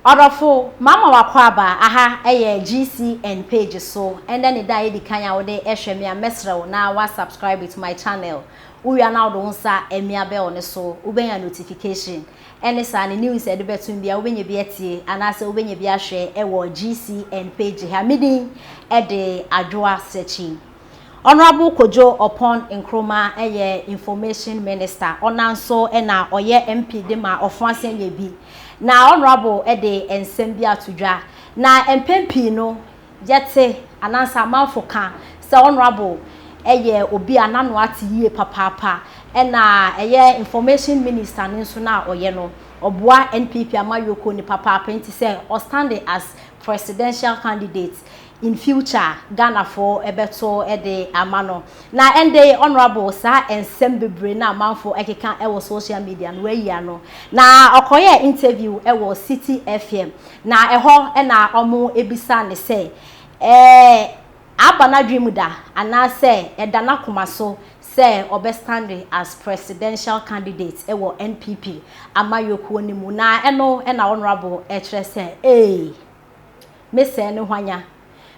Orofo mama wakwaba aha eye GCN page so and then da edi kanya wo de ehwe me amesrew na wa subscribe to my channel. We are now don sa emia be on so ubenya notification. Any sa ne news e de betun bia ubenye bi etie anase ubenye bi ahwe e wo GCN page ha midin e de adwoa searching. Honorable Kojo Oppong Nkrumah eye information minister onanso e na oye MP de ma ofansen ye bi na honorable de ensem bi atodwa na empempi no yete anansa manfoka se honorable eye obi anano ati yie papa na eye information minister nso na oye no oboa NPP amayoko ni papa nti se o stand as presidential candidate in future Ghana for ebeto de amano na ende honorable sa ensem bebre na amanfo ekeka e wo social media no wayia no na okoye interview e wo City FM na eho e na omo ebisa ne se abana dream da ana se edana komaso say obestande as presidential candidate e wo NPP amayoko ni mu na eno e na honorable e kire se me se ne hwanya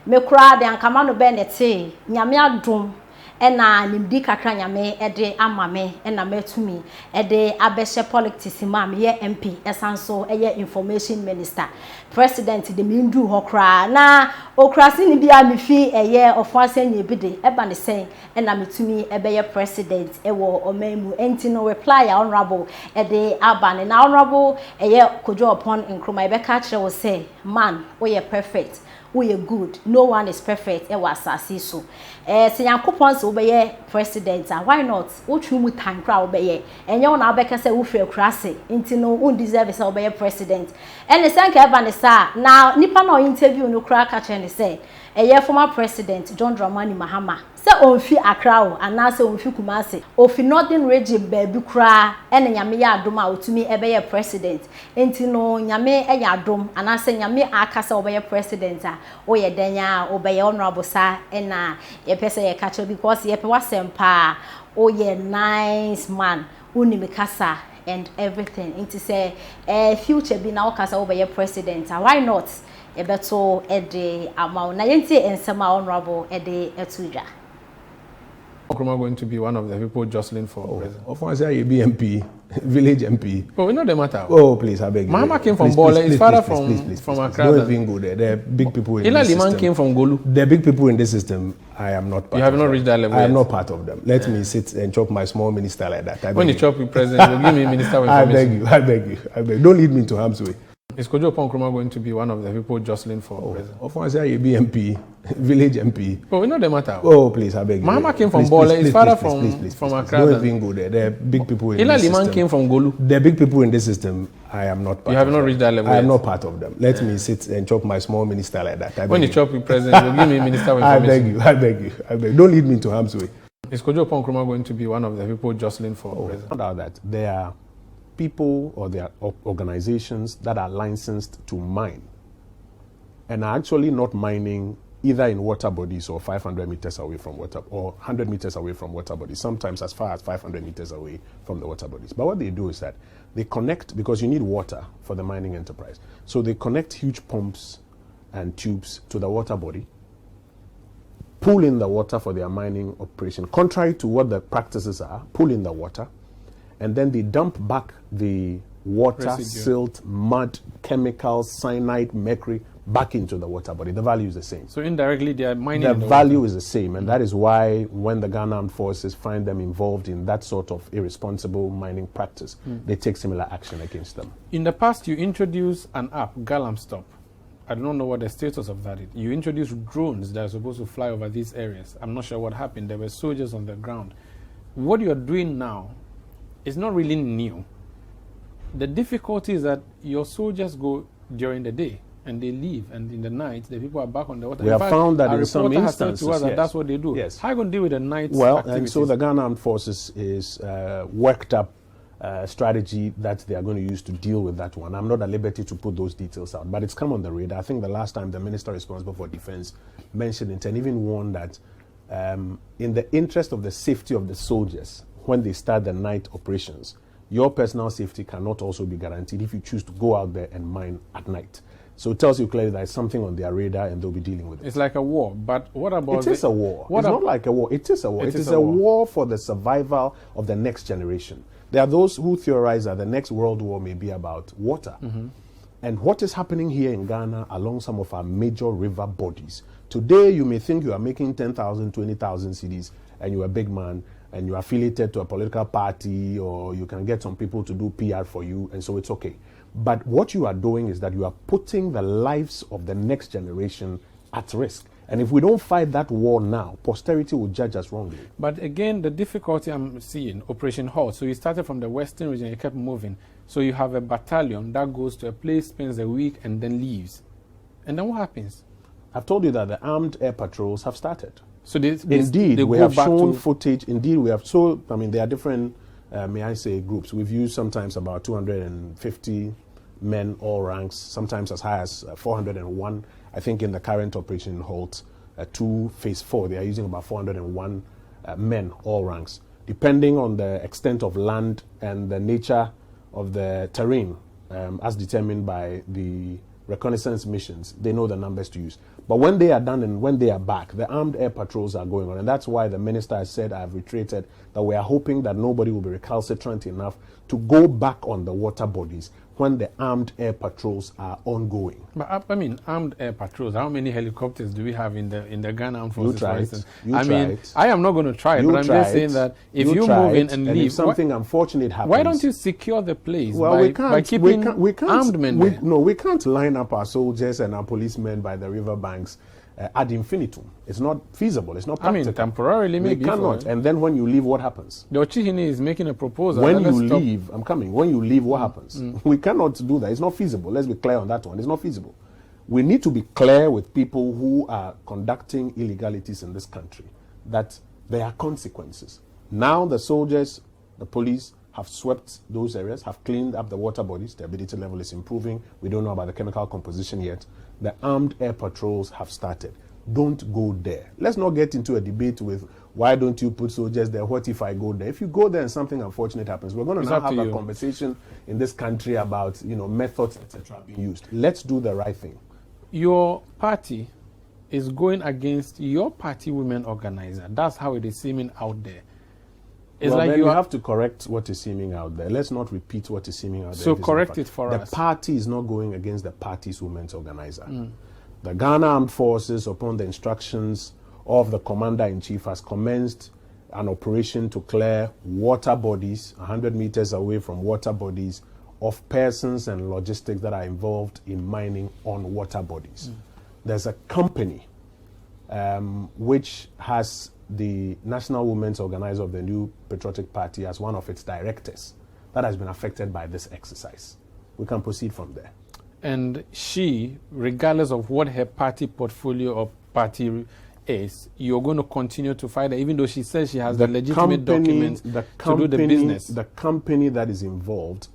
me kura de ankama no be nete nyame adom ena nimdi kakra nyame ede amame ena metumi ede abehye politics ma me ye MP esanso eye information minister president de mindu hokra na okrasi ni bia mefi eye ofanse nya bide eba ne sen ena metumi ebeye president ewo omamu enti no reply honorable ede abane na honorable eye Kojo Oppong Nkrumah ebe ka kire wo say man we perfect we are good, no one is perfect. E was asasi so. Se yankopon se obeye president, why not? Wo twumu time kra obeye. Enye wona obeka se wo frɛ krase, nti no un deserve se obeye president. Ene senka eba ne sa na nipa na interview no kra ka kye ne se eye former president John Dramani Mahama se onfi Accra o anase onfi Kumasi ofi northern region baabi kra ene nyame ya adom a otumi ebeye president enti no nyame eya adom anase nyame aka se obeye president a oye denya obeye honorable sa ena ye pese ye catch because ye pe wasempa oye nice man uni kasa and everything enti say future bi na okasa obeye president why not ebeto ede amaw na yenti ensema honorable ede etudwa Nkrumah going to be one of the people jostling for president. Of course, I be MP, village MP. Oh, we know the matter. Oh, please, I beg you. Mahama came from Bola. His father from Accra. Don't even go there. There are big people in this system. Liman came from Golu. There are big people in this system. I am not part of them. You have not reached that level I am yet. not part of them. Let me sit and chop my small minister like that. When you chop with president, you give me minister with information. I beg you. Don't lead me into harm's way. Is Kojo Oppong Nkrumah going to be one of the people jostling for president? Of course, I be MP, village MP. Oh, we know the matter. Oh, please, I beg you. Mahama came from Bola. His father from Accra. Don't even go there. There are big people in this Liman system. came from Golu. There are big people in this system. I am not part You have of not them. reached that level I am yet. not part of them. Let me sit and chop my small minister like that. When you chop with president, you give me minister with information. I beg you. Don't lead me into harm's way. Is Kojo Oppong Nkrumah going to be one of the people jostling for president? Found out that there are people or there are organizations that are licensed to mine and are actually not mining either in water bodies or 500 meters away from water or 100 meters away from water bodies, sometimes as far as 500 meters away from the water bodies. But what they do is that they connect, because you need water for the mining enterprise. So they connect huge pumps and tubes to the water body, pull in the water for their mining operation. Contrary to what the practices are, pull in the water, and then they dump back the water, silt, mud, chemicals, cyanide, mercury back into the water body. The value is the same. So indirectly they are mining. The value is the same, and that is why when the Ghana Armed Forces find them involved in that sort of irresponsible mining practice, they take similar action against them. In the past, you introduced an app, Galam Stop. I don't know what the status of that is. You introduced drones that are supposed to fly over these areas. I'm not sure what happened. There were soldiers on the ground. What you're doing now is not really new. The difficulty is that your soldiers go during the day and they leave, and in the night the people are back on the water. We have found that in some instances, yes. That's what they do. Yes. How are you going to deal with the night activities? And so the Ghana Armed Forces is worked up strategy that they are going to use to deal with that one. I'm not at liberty to put those details out, but it's come on the radar. I think the last time the minister responsible for defense mentioned it and even warned that in the interest of the safety of the soldiers, when they start the night operations, your personal safety cannot also be guaranteed if you choose to go out there and mine at night. So it tells you clearly that it's something on their radar and they'll be dealing with it. It's like a war, but what about... It is a war. It's not like a war. It is a war. It is a war for the survival of the next generation. There are those who theorize that the next world war may be about water. And what is happening here in Ghana along some of our major river bodies? Today, you may think you are making 10,000, 20,000 cedis and you're a big man and you're affiliated to a political party, or you can get some people to do PR for you, and so it's okay. But what you are doing is that you are putting the lives of the next generation at risk. And if we don't fight that war now, posterity will judge us wrongly. But again, the difficulty I'm seeing, Operation Halt. So you started from the western region, you kept moving. So you have a battalion that goes to a place, spends a week, and then leaves. And then what happens? I've told you that the armed air patrols have started. So indeed, we have shown footage. Indeed, we have. So, I mean, there are different, may I say, groups. We've used sometimes about 250 men, all ranks, sometimes as high as 401. I think in the current Operation Halt 2 Phase 4, they are using about 401 men, all ranks. Depending on the extent of land and the nature of the terrain, as determined by the reconnaissance missions, they know the numbers to use. But when they are done and when they are back, the armed air patrols are going on. And that's why the minister has said, I've reiterated, that we are hoping that nobody will be recalcitrant enough to go back on the water bodies when the armed air patrols are ongoing. But I mean, armed air patrols, how many helicopters do we have in the Ghana Armed Forces? You try it. I mean, I am not going to try it, but I'm just saying that if you move in and leave, if something unfortunate happens, why don't you secure the place by keeping armed men there? No, we can't line up our soldiers and our policemen by the riverbanks ad infinitum. It's not feasible. It's not practical. I mean, temporarily maybe. We cannot. And then when you leave, what happens? The Ochihini is making a proposal. When you leave, I'm coming. When you leave, what happens? We cannot do that. It's not feasible. Let's be clear on that one. It's not feasible. We need to be clear with people who are conducting illegalities in this country that there are consequences. Now the soldiers, the police have swept those areas, have cleaned up the water bodies. The ability level is improving. We don't know about the chemical composition yet. The armed air patrols have started. Don't go there. Let's not get into a debate with why don't you put soldiers there? What if I go there? If you go there and something unfortunate happens, we're going to now have a conversation in this country about, methods, etc. being used. Let's do the right thing. Your party is going against your party women organizer. That's how it is seeming out there. It's well, like then you have to correct what is seeming out there. Let's not repeat what is seeming out there. So correct it for us. The party is not going against the party's women's organizer. The Ghana Armed Forces, upon the instructions of the Commander-in-Chief, has commenced an operation to clear water bodies, 100 meters away from water bodies, of persons and logistics that are involved in mining on water bodies. There's a company which has the National Women's Organizer of the New Patriotic Party as one of its directors that has been affected by this exercise. We can proceed from there. And she, regardless of what her party portfolio or party is, you're going to continue to fight her, even though she says she has the legitimate documents to do the business. The company that is involved,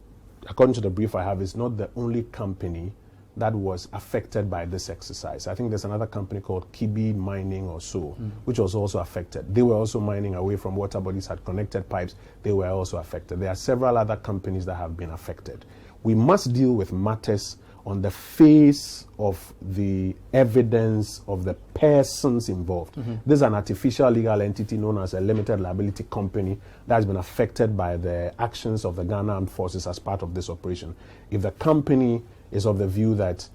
according to the brief I have, is not the only company that was affected by this exercise. I think there's another company called Kibi Mining or so, which was also affected. They were also mining away from water bodies, had connected pipes. They were also affected. There are several other companies that have been affected. We must deal with matters on the face of the evidence of the persons involved. This is an artificial legal entity known as a limited liability company that has been affected by the actions of the Ghana Armed Forces as part of this operation. If the company is of the view that